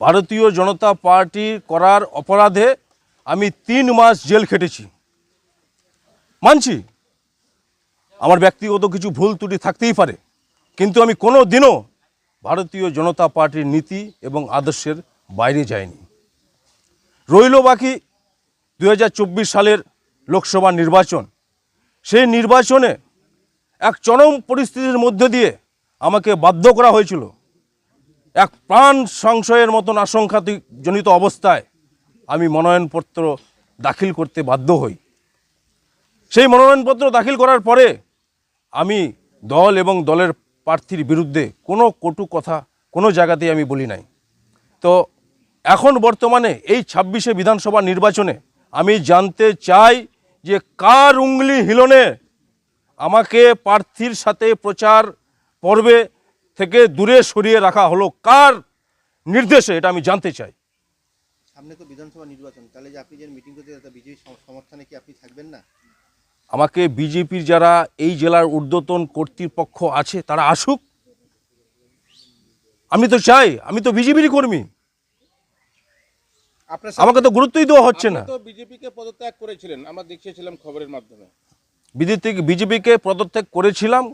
ভারতীয় জনতা পার্টি করার অপরাধে আমি 3 মাস জেল খেটেছি। মানছি আমার ব্যক্তিগত কিছু ভুল ত্রুটি থাকতেই পারে, কিন্তু আমি কোনো দিনও ভারতীয় জনতা পার্টির নীতি এবং আদর্শের বাইরে যাইনি। রইল বাকি 2024 সালের লোকসভা নির্বাচন। সেই নির্বাচনে এক চরম পরিস্থিতির মধ্যে দিয়ে আমাকে বাধ্য করা হয়েছিল। এক প্রাণ সংশয়ের মতন আশঙ্কাজনিত অবস্থায় আমি মনোনয়নপত্র দাখিল করতে বাধ্য হই। সেই মনোনয়নপত্র দাখিল করার পরে আমি দল এবং দলের প্রার্থীর বিরুদ্ধে কোনো কটু কথা কোনো জায়গাতেই আমি বলি নাই। তো এখন বর্তমানে এই 26শে বিধানসভা নির্বাচনে আমি জানতে চাই যে কার উঙ্গলি হিলনে আমাকে প্রার্থীর সাথে প্রচার পর্বে থেকে দূরে সরিয়ে রাখা হলো, কার নির্দেশে, এটা আমি জানতে চাই। সামনে তো বিধানসভা নির্বাচন, তাহলে যে আপনি যে মিটিং করতে বিজেপি সমর্থনে কি আপনি থাকবেন না? আমাকে বিজেপির যারা এই জেলার ঊর্ধ্বতন কর্তৃপক্ষ আছে তারা আসুক। আমি তো চাই, আমি তো বিজেপিরই কর্মী, আমাকে তো গুরুত্বই দেওয়া হচ্ছে না। তো বিজেপিকে পদত্যাগ করেছিলেন, আমরা দেখিয়েছিলাম খবরের মাধ্যমে। বিজেপিকে পদত্যাগ করেছিলাম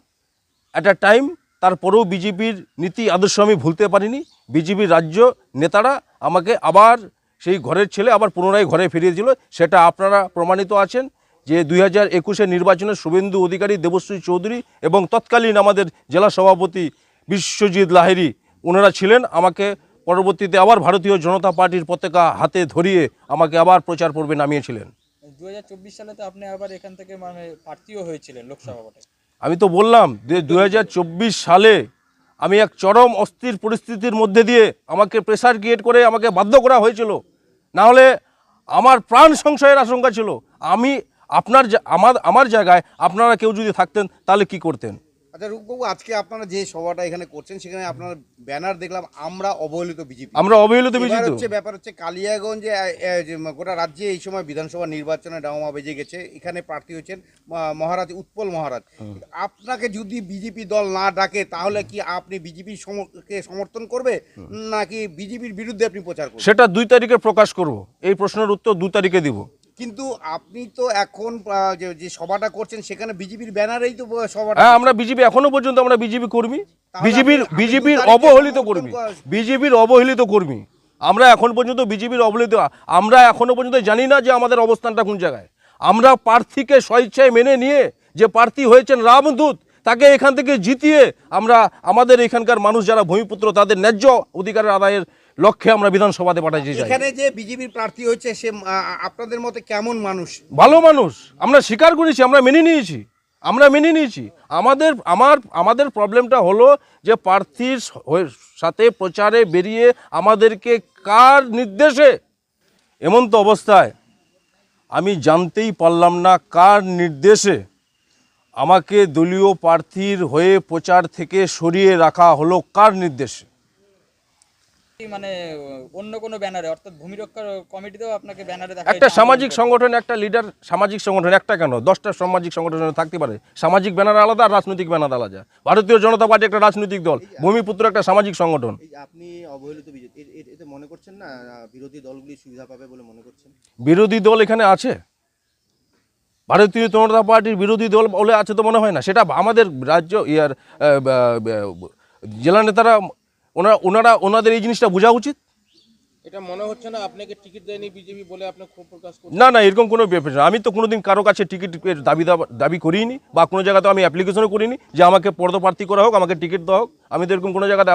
অ্যাট আ টাইম, তারপরেও বিজেপির নীতি আদর্শ আমি ভুলতে পারিনি। বিজেপির রাজ্য নেতারা আমাকে আবার সেই ঘরের ছেলে আবার পুনরায় ঘরে ফিরিয়ে দিল। সেটা আপনারা প্রমাণিত আছেন যে 2021 নির্বাচনে শুভেন্দু অধিকারী, দেবশ্রী চৌধুরী এবং তৎকালীন আমাদের জেলা সভাপতি বিশ্বজিৎ লাহিড়ী ওনারা ছিলেন। আমাকে পরবর্তীতে আবার ভারতীয় জনতা পার্টির পতাকা হাতে ধরিয়ে আমাকে আবার প্রচার পর্বে নামিয়েছিলেন। 2024 সালে তো আপনি আবার এখান থেকে মানে প্রার্থীও হয়েছিলেন লোকসভা ভোটে। আমি তো বললাম যে 2024 সালে আমি এক চরম অস্থির পরিস্থিতির মধ্যে দিয়ে আমাকে প্রেসার ক্রিয়েট করে আমাকে বাধ্য করা হয়েছিল, না হলে আমার প্রাণ সংশয়ের আশঙ্কা ছিল। আমি আমার জায়গায় আপনারা কেউ যদি থাকতেন তাহলে কি করতেন? আচ্ছা রূপবাবু, আজকে আপনারা যে সভাটা এখানে করছেন সেখানে আপনার ব্যানার দেখলাম আমরা অবহেলিত বিজেপি। আমরা অবহেলিত বিজেপি। ব্যাপার হচ্ছে কালিয়াগঞ্জে গোটা রাজ্যে এই সময় বিধানসভা নির্বাচনে ডাউমা বেজে গেছে। এখানে প্রার্থী হচ্ছেন মহারাজ উৎপল মহারাজ। আপনাকে যদি বিজেপি দল না ডাকে তাহলে কি আপনি বিজেপির সমর্থন করবে নাকি বিজেপির বিরুদ্ধে আপনি প্রচার করবেন? সেটা 2 তারিখে প্রকাশ করব। এই প্রশ্নের উত্তর 2 তারিখে দিব। কিন্তু আপনি তো এখন যে সভাটা করছেন সেখানে বিজেপির ব্যানারেই তো সভাটা। হ্যাঁ, আমরা বিজেপি এখনো পর্যন্ত আমরা বিজেপি কর্মী, বিজেপির অবহেলিত কর্মী, বিজেপির অবহেলিত কর্মী। আমরা এখন পর্যন্ত বিজেপির অবহেলিত, আমরা এখনো পর্যন্ত জানি না যে আমাদের অবস্থানটা কোন জায়গায়। আমরা প্রার্থীকে স্বেচ্ছায় মেনে নিয়ে যে প্রার্থী হয়েছেন রামদূত, তাকে এখান থেকে জিতিয়ে আমরা আমাদের এখানকার মানুষ যারা ভূমিপুত্র তাদের ন্যায্য অধিকারের আদায়ের লক্ষ্যে আমরা বিধানসভাতে পাঠাইতে চাই। এখানে যে বিজেপির প্রার্থী হচ্ছে সে আপনাদের মতে কেমন মানুষ? ভালো মানুষ, আমরা স্বীকার করেছি, আমরা মেনে নিয়েছি। আমাদের প্রবলেমটা হলো যে প্রার্থীর সাথে প্রচারে বেরিয়ে আমাদেরকে কার নির্দেশে, এমন তো অবস্থায় আমি জানতেই পারলাম না কার নির্দেশে আমাকে দলীয় প্রার্থীর হয়ে প্রচার থেকে সরিয়ে রাখা হলো, কার নির্দেশে। মানে অন্য কোনো ব্যানারে অর্থাৎ ভূমি রক্ষা কমিটিতেও আপনাকে ব্যানারে দেখা একটা সামাজিক সংগঠন, একটা লিডার, সামাজিক সংগঠন একটা কেন 10টা সামাজিক সংগঠন থাকতে পারে। সামাজিক ব্যানার আলাদা আর রাজনৈতিক ব্যানার আলাদা। ভারতীয় জনতা পার্টি একটা রাজনৈতিক দল, ভূমিপুত্র একটা সামাজিক সংগঠন। আপনি অবহেলিত বিজেপি এতে মনে করছেন না বিরোধী দলগুলি সুবিধা পাবে বলে মনে করছেন? বিরোধী দল এখানে আছে, ভারতীয় জনতা পার্টির বিরোধী দল বলে আছে তো মনে হয় না। সেটা আমাদের রাজ্য জেলা নেতারা ওনাদের এই জিনিসটা বোঝা উচিত। এটা মনে হচ্ছে না আপনাকে টিকিট দেয়নি বিজেপি বলে আপনি ক্ষোভ প্রকাশ করছেন? না, এরকম কোনো ব্যাপার না। আমি তো কোনোদিন কারো কাছে টিকিটের দাবি করিনি, বা কোনো জায়গাতে আমি অ্যাপ্লিকেশনও করিনি যে আমাকে পদপ্রার্থী করা হোক, আমাকে টিকিট দেওয়া হোক। আমি তো এরকম কোনো জায়গাতে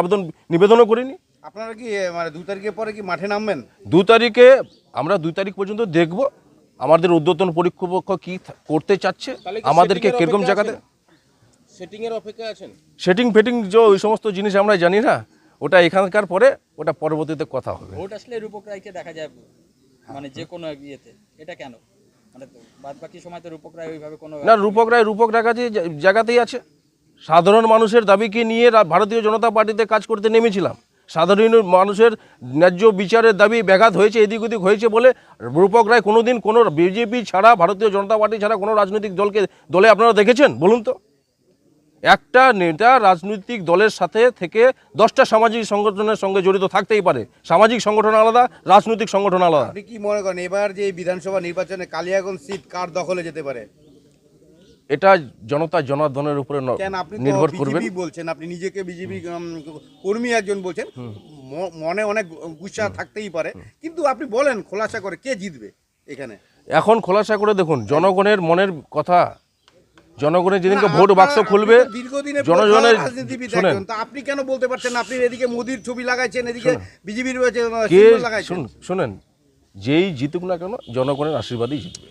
নিবেদনও করিনি। আপনারা কি মানে 2 তারিখের পরে কি মাঠে নামবেন? 2 তারিখে আমরা 2 তারিখ পর্যন্ত দেখব আমাদের ঊর্ধ্বতন কর্তৃপক্ষ কি করতে চাচ্ছে, আমাদেরকে কিরকম জায়গাতে। সেটিং এর অপেক্ষা আছেন? সেটিং যে ওই সমস্ত জিনিস আমরা জানি না, ওটা এখানকার পরে, ওটা পরবর্তীতে কথা হবে। ভোট আসলে রূপক রায়কে দেখা যায় মানে যে কোনো ইয়েতে, এটা কেন? মানে বাদ বাকি সময় তো রূপক রায় ওইভাবে কোনো না, রূপক রায় জায়গাতেই আছে। সাধারণ মানুষের দাবিকে নিয়ে ভারতীয় জনতা পার্টিতে কাজ করতে নেমেছিলাম। সাধারণ মানুষের ন্যায্য বিচারের দাবি ব্যাঘাত হয়েছে, এদিক ওদিক হয়েছে বলে রূপক রায় কোনোদিন কোনো বিজেপি ছাড়া, ভারতীয় জনতা পার্টি ছাড়া কোনো রাজনৈতিক দলে আপনারা দেখেছেন বলুন তো? একটা নেতা রাজনৈতিক দলের সাথে থেকে 10টা সামাজিক সংগঠনের সঙ্গে জড়িত থাকতেই পারে। সামাজিক সংগঠন আলাদা, রাজনৈতিক সংগঠন আলাদা। আপনি কি মনে করেন এবার যে এই বিধানসভা নির্বাচনে কালিয়াগঞ্জ সিট কার দখলে যেতে পারে? এটা জনতা জনার্দনের উপরে কেন আপনি তো নির্ভর করবে। বিজেপি বলছেন, আপনি নিজেকে বিজেপি কর্মী একজন বলছেন, মনে অনেক গুচ্ছা থাকতেই পারে, কিন্তু আপনি বলেন খোলাসা করে কে জিতবে এখানে? এখন খোলাসা করে দেখুন জনগণের মনের কথা। জনগণের যেদিনকে ভোট আপনার- বাক্স আপনি খুলবে, তো দীর্ঘদিনের জনগণের রাজনীতিবিদ শুনেন একজন, তা আপনি কেন বলতে পারছেন না? আপনি এদিকে মোদির ছবি লাগাইছেন, এদিকে বিজেপির কে লাগাইছেন। শুনেন যেই জিতুক না কেন জনগণের আশীর্বাদেই জিতবে।